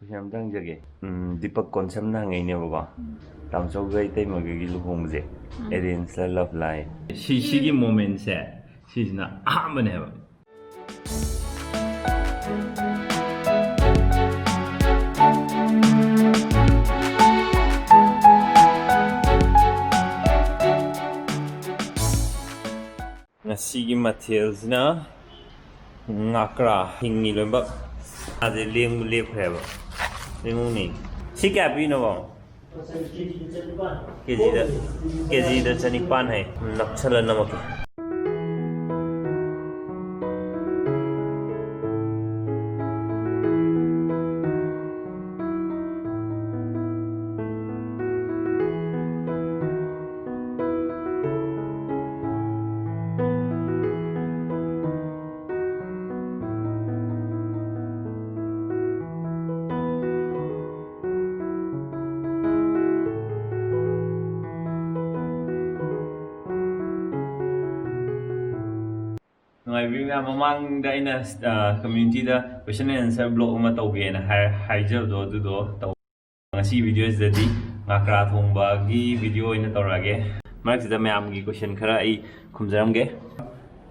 Keisam jage. Deepak concept na ngai ne baba. Tamso gai tai magagi luhong je. Arrange la love line. Shigi moment se. She's na ahmane ba. Ngasi materials na ngakra hingi lomba ade leng lep khaba lengu ni si kya pi no ba kg da chani pan hai napchala namak Mamang da ina community da question and answer blog ma tawge na haijab do to ngasi video dadi ngakra thongba gi video ina tawrage marak sida mayam gi question khara ai khumjaram ge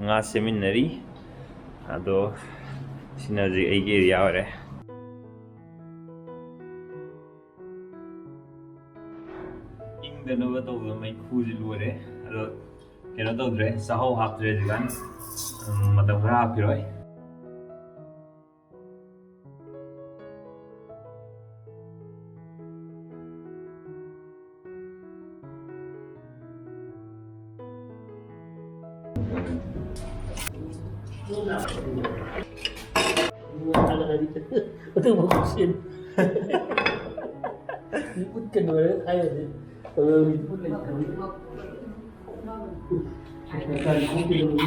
nga seminary ado synergy ai ge area ore ing da no ba tawga mai khuji lore ado kena tawdre sahau hapdre jigan matam khara apiroi Itu bagusin. Liput kedua ayo deh. Kalau liput lagi kali. Kali kopi dulu.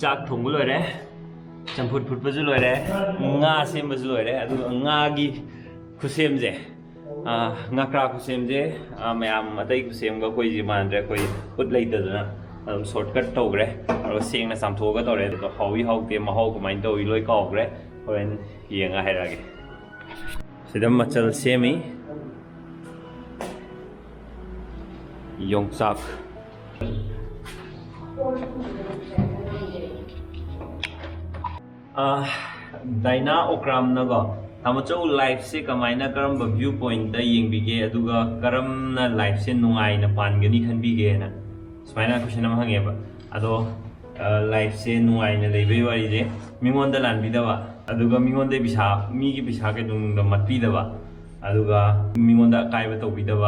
Chak thong loi re champut phut ba ju loi re nga sem ba ju loi re adu nga gi khusem je nga kra khusem je mayam matai khusem ga koi ji man re koi put lai da na shortcut to gre aro seng na sam tho ga to re to hawi hau te ma hau ko main to i loi ka gre horen yenga hai ra ge sidam machal semi yongsak Daina okram na go tamacho life se kamaina karam ba viewpoint da yengbige aduga karam na life se nungai na pangani khanbige na smaina question am hange ba ado life se nungai na lebe wari je mingon da lan bida ba aduga mingon de bisa mi gi bisa ke dung da mat bida ba aduga mingon da kai ba to bida ba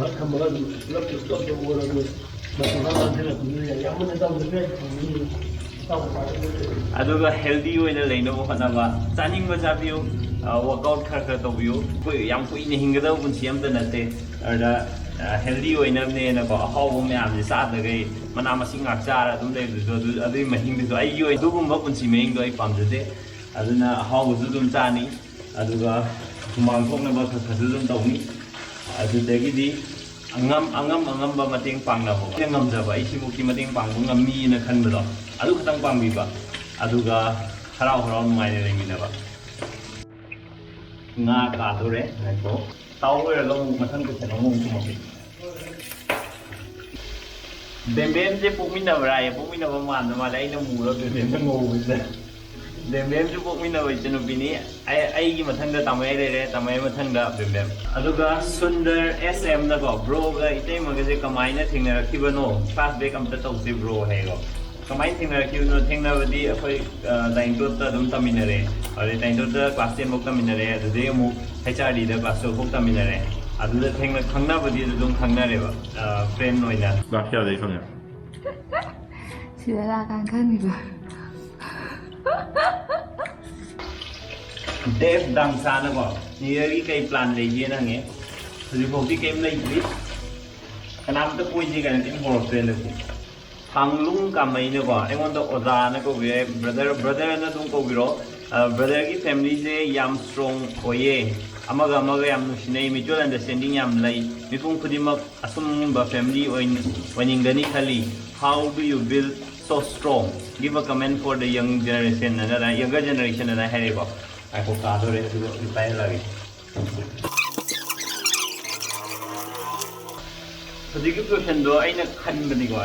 aduga healthy oina leino khana chaning ba jabiu workout khar khar tobiu koi yam koi ne hingada bunsi am da nate ada healthy oina ne na ba haw me am ji sa da gai mana masing ngak chara dum le du adu mahing du ai yoi du gum ba bunsi meng do ai pam de aduna haw du dum chani aduga mang thok na ba khar khar dum tawni adu dagi di angam ba mating pang na ho ngam ja ba isi mukti mating pang ngam mi na khan ba adu khatang pang bi ba aduga harau harau ngai ne mi na ba nga ka do re na ko taw re lo mu mathang ko chano mu mo bi bem je pokmina ba ya pokmina ba man ma lai na mu ro bem ngo bi bem je pokmina ba chano bi ni ai gi mathang da tamai re tamai mathang da bem aduga sundar sm na ba bro ga itei ma ga je kamai na thingna rakhibano class back am ta tau se bro hai go kamai thingna rakhibu no thingna badi akhoi dain dot ta dum taminare ore dain dot ta class 10 mok taminare adu de mu hrd da class 12 mok taminare adu da thingna khangna badi dum khangna re ba friend oina ba kya dei khangna sida la kan kan ni ba Dev dang sa na ba ni kai plan le ye na nge ji ko ti kem lai bi kanam ta pui ji kan tin hor friend le Panglung kamay na ba? Engon to oza na ko brother na tung ko biro brother ki family se yam strong oye amaga amaga yam nusinai mutual understanding yam lai mipung khudimak asum ba family oiningani khali how do you build so strong give a comment for the young generation and younger generation and I have I hope that adore to reply lagi Hojiki question do aina khanbani ko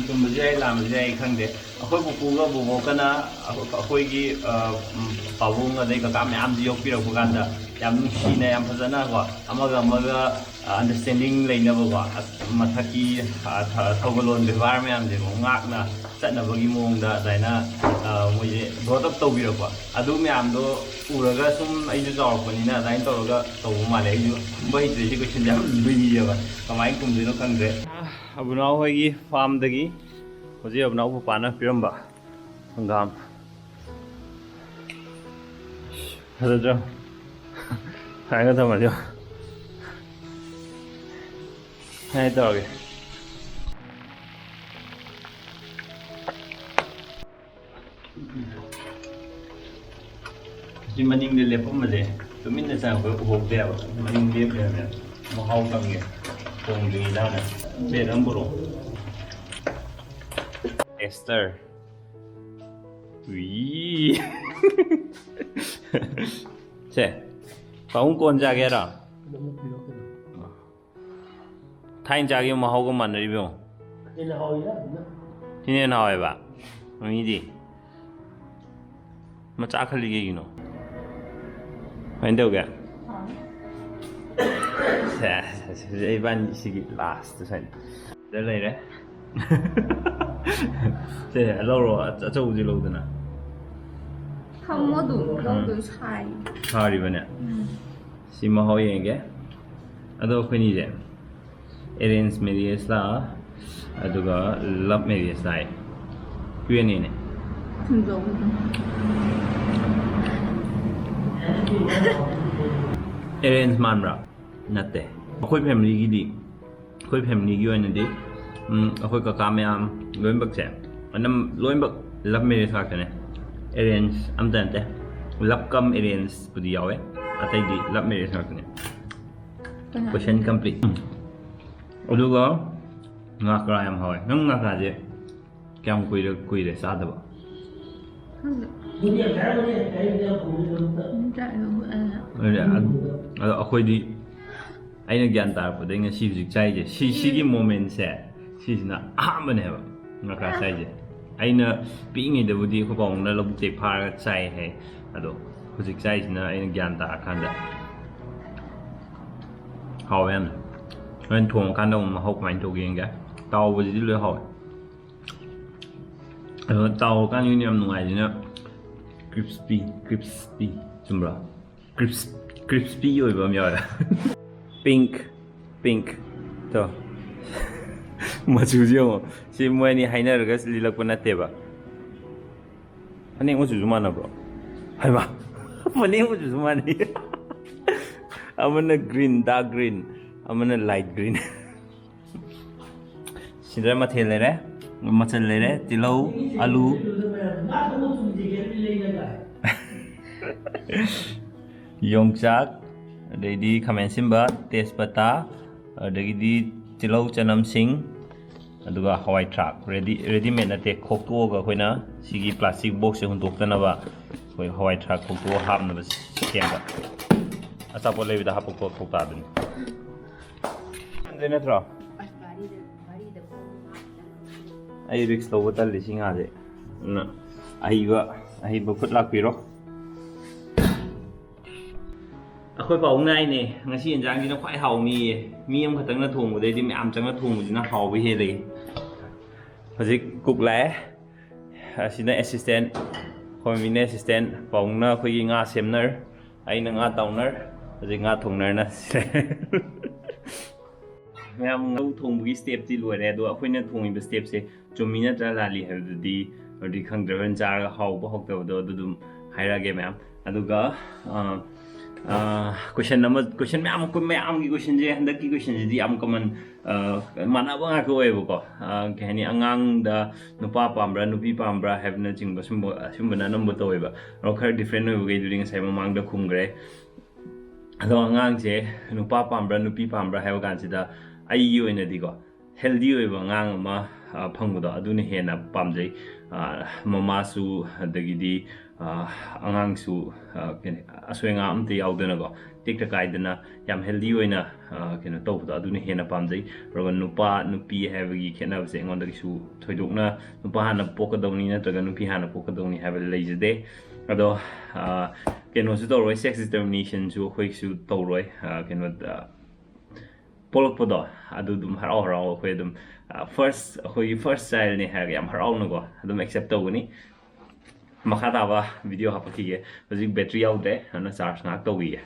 tum jai lam jai khangde akhoi buku ga bubo kana akhoi gi pawung adai ka kam yam ji yok pira buganda yam sina yam phajana ko amaga understanding leina bo mathaki thogalon bevar yam je ngak na chatna bagi mong da daina moi brought up tawbira ko adu yam do uraga sum ai ju jaw ko ni na dain to ga to ma le ju bai je ji question jam lui ya ba kamai kum de no khangde abunau hoi gi farm dagi hoji abunau bu pana piramba hangam hada hai ga thamar jo hai to ge Di maning de lepom male tumin na sa ko hok de maning lep de mo haw kam ge tong de da na be ram buro Esther ui che paung kon ja ge ra thain ja ge mo haw ko man ri byo Ini hoi lah. Tine na hoy ba mi di ma cha khali ge you know Anh đâu kìa? Đây bạn sẽ last rồi. Đây này đấy. Thế lâu rồi, châu gì lâu rồi nè? Không có đủ lâu đủ sai. Sao đi vậy nè? Xin mà hỏi anh cái. Ở đâu phải như vậy? Arrange marriage là, ở đâu có love marriage này. Quyên này này. Không giống. Arrange man ra natte akhoi family gi di akhoi family gi oina di akhoi ka kamyam loin bak che anam loin bak love marriage ka ne arrange am dan te love come arrange pudi yawe atai di love marriage ka ne question complete oduga nga kra yam hoy ngam nga ka je kyam kui de sa da ba Dunia saya ni, saya dia punya. Chạy rồi Ada akhoi di aina gyan tar pu de nga si physics chai je si gi moment se si na amane ba nga ka chai je aina pi ngi de budi ko bong na lo te phar chai he ado physics chai na aina gyan tar khan da hao yan wen thong kan dong ma hok mai to gen ga tao bu di le hao tao kan yu niam nungai ji na crispy chumra crispy oi ba mya pink to machu jo si moi ni haina ra ga lilak pa natte ba ani ngo chu ma na bro hai ba pani ngo chu ma ni amana green dark green amana light green sidra ma thele re machal le re tilau alu yongchak adai khamen simba tespata adagi di tilau chanam sing aduga hawai thrak ready made na te khok to ga khoina sigi plastic box se huntok tana ba khoi hawai thrak khok to hap na ba siam ba asa po lebi da hapok to khok ta dun andena thra ai risk to botal lising a je na ai ba khut lak pi ro akhoi paung nai ne ngasi enjang ji na khwai hau mi am khatang na thong budai di am chang na thong ji na hau bi he le hojik kuk la asina assistant khoi mi ne assistant paung na khoi gi nga semner ai na nga tauner hojik nga thongner na ma'am थोंबगी step ती लोरे दो अखोइना थोंगिबा step से चुमी नत्रा लाली हबदि अदि खंद्रवन चार हाउबा हक्तबदो दुदुम हाइरागे ma'am अदुगा question ꯃꯌꯥꯝꯒꯤ questionꯁꯦ ꯍꯟꯗꯛꯀꯤ questionꯁꯤꯗꯤ ꯌꯥꯝ common ꯃꯥꯟꯅꯕ ꯉꯥꯛꯇ ꯑꯣꯏꯌꯦꯕꯀꯣ ꯀꯩ ꯍꯥꯏꯅꯤ ꯑꯉꯥꯡꯗ ꯅꯨꯄꯥ ꯄꯥꯝꯕ꯭ꯔꯥ ꯅꯨꯄꯤ ꯄꯥꯝꯕ꯭ꯔꯥ ꯍꯥꯏꯕꯅꯆꯤꯡꯕ ꯑꯁꯨꯝꯕꯅ ꯑꯅꯝꯕ ꯇꯧꯋꯦꯕ ꯑꯗꯣ ꯈꯔ ꯗꯤꯐ꯭ꯔꯦꯟ ꯑꯣꯏꯕꯈꯩꯗꯨꯗꯤ ꯉꯁꯥꯏ ꯃꯃꯥꯡꯗ ꯈꯨꯝꯈ꯭ꯔꯦ ꯑꯗꯣ ꯑꯉꯥꯡꯁꯦ ꯅꯨꯄꯥ ꯄꯥꯝꯕ꯭ꯔꯥ ꯅꯨꯄꯤ ꯄꯥꯝꯕ꯭ꯔꯥ ꯍꯥꯏꯕ ꯀꯥꯟꯁꯤꯗ ꯑꯩꯒꯤ ꯑꯣꯏꯅꯗꯤꯀꯣ ꯍꯦꯜꯗꯤ ꯑꯣꯏꯕ ꯑꯉꯥꯡ ꯑꯃ ꯐꯪꯕꯗꯣ ꯑꯗꯨꯅ ꯍꯦꯟꯅ ꯄꯥꯝꯖꯩ ꯃꯃꯥꯁꯨ ꯑꯗꯒꯤꯗꯤ ꯑꯉꯥꯡꯁꯨ ꯑꯁꯣꯏ ꯑꯉꯥꯝ ꯑꯝꯇ ꯌꯥꯎꯗꯅꯀꯣ ꯇꯦꯛꯇ ꯀꯥꯏꯗꯅ ꯌꯥꯝ ꯍꯦꯜꯗꯤ ꯑꯣꯏꯅ ꯀꯩꯅꯣ ꯇꯧꯕꯗꯣ ꯑꯗꯨꯅ ꯍꯦꯟꯅ ꯄꯥꯝꯖꯩ ꯑꯗꯨꯒ ꯅꯨꯄꯥ ꯅꯨꯄꯤ ꯍꯥꯏꯕꯒꯤ ꯈꯦꯠꯅꯕꯁꯦ ꯑꯩꯉꯣꯟꯗ ꯀꯩꯁꯨ ꯊꯣꯏꯗꯣꯛꯅ ꯅꯨꯄꯥ ꯍꯥꯟꯅ ꯄꯣꯛꯀꯗꯧꯅꯤ ꯅꯠꯇ꯭ꯔꯒ ꯅꯨꯄꯤ ꯍꯥꯟꯅ ꯄꯣꯛꯀꯗꯧꯅꯤ ꯍꯥꯏꯕ ꯂꯩꯖꯗꯦ ꯑꯗꯣ ꯀꯩꯅꯣꯁꯨ ꯇꯧꯔꯣꯏ ꯁꯦꯛꯁ ꯗꯤꯇꯔꯃꯤꯅꯦꯁꯟꯁꯨ ꯑꯩꯈꯣꯏꯁꯨ ꯇꯧꯔꯣꯏ ꯀꯩꯅꯣꯗ ꯄꯣꯛꯂꯛꯄꯗꯣ ꯑꯗꯨ ꯑꯗꯨꯝ ꯍꯔꯥꯎ ꯑꯩꯈꯣꯏ ꯑꯗꯨꯝ ꯑꯩꯈꯣꯏꯒꯤ ꯐꯥꯔꯁ ꯆꯥꯏꯜꯅꯤ ꯍꯥꯏꯔꯒ ꯌꯥꯝ ꯍꯔꯥꯎꯅꯀꯣ ꯑꯗꯨꯝ ꯑꯦꯛꯁꯦꯞ ꯇꯧꯒꯅꯤ ꯃꯈꯥ ꯇꯥꯕ ꯚꯤꯗꯤꯑꯣ ꯍꯥꯞꯄꯛꯈꯤꯒꯦ ꯍꯧꯖꯤꯛ ꯕꯦꯇ꯭ꯔꯤ ꯌꯥꯎꯗ꯭ꯔꯦ ꯑꯗꯨꯅ ꯆꯥꯔꯖ ꯉꯥꯏꯍꯥꯛ ꯇꯧꯈꯤꯒꯦ